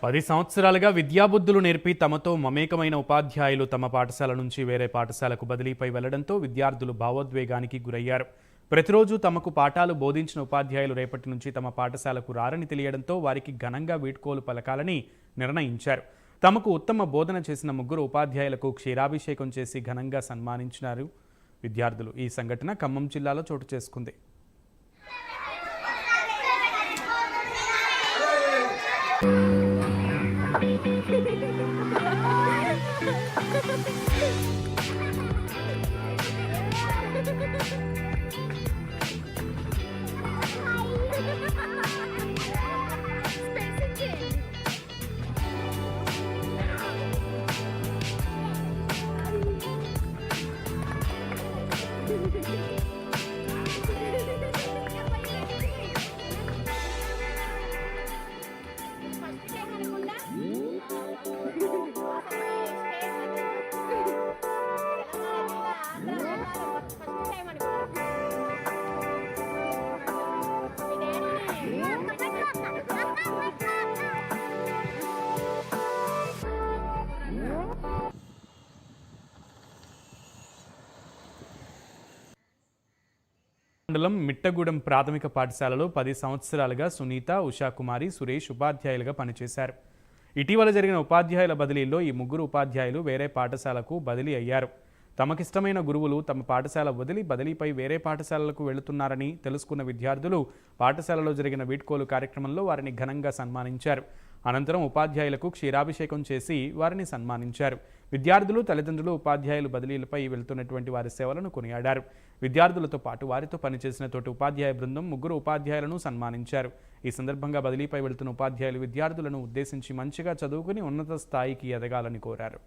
10 సంవత్సరాలుగా విద్యాబుద్ధులు నేర్పి తమతో మమేకమైన ఉపాధ్యాయులు తమ పాఠశాల నుంచి వేరే పాఠశాలకు బదిలీపై వెళ్లడంతో విద్యార్థులు భావోద్వేగానికి గురయ్యారు. ప్రతిరోజు తమకు పాఠాలు బోధించిన ఉపాధ్యాయులు రేపటి నుంచి తమ పాఠశాలకు రారని తెలియడంతో వారికి ఘనంగా వీడ్కోలు పలకాలని నిర్ణయించారు. తమకు ఉత్తమ బోధన చేసిన ముగ్గురు ఉపాధ్యాయులకు క్షీరాభిషేకం చేసి ఘనంగా సన్మానించినారు విద్యార్థులు. ఈ సంఘటన ఖమ్మం జిల్లాలో చోటు చేసుకుంది. మండలం మిట్టగూడెం ప్రాథమిక పాఠశాలలో 10 సంవత్సరాలుగా సునీత, ఉషాకుమారి, సురేష్ ఉపాధ్యాయులుగా పనిచేశారు. ఇటీవల జరిగిన ఉపాధ్యాయుల బదిలీలో ఈ ముగ్గురు ఉపాధ్యాయులు వేరే పాఠశాలకు బదిలీ అయ్యారు. తమకిష్టమైన గురువులు తమ పాఠశాల వదిలి బదిలీపై వేరే పాఠశాలలకు వెళుతున్నారని తెలుసుకున్న విద్యార్థులు పాఠశాలలో జరిగిన వీడ్కోలు కార్యక్రమంలో వారిని ఘనంగా సన్మానించారు. అనంతరం ఉపాధ్యాయులకు క్షీరాభిషేకం చేసి వారిని సన్మానించారు. విద్యార్థులు, తల్లిదండ్రులు ఉపాధ్యాయులు బదిలీలపై వెళ్తున్నటువంటి వారి సేవలను కొనియాడారు. విద్యార్థులతో పాటు వారితో పనిచేసిన తోటి ఉపాధ్యాయ బృందం ముగ్గురు ఉపాధ్యాయులను సన్మానించారు. ఈ సందర్భంగా బదిలీపై వెళ్తున్న ఉపాధ్యాయులు విద్యార్థులను ఉద్దేశించి మంచిగా చదువుకుని ఉన్నత స్థాయికి ఎదగాలని కోరారు.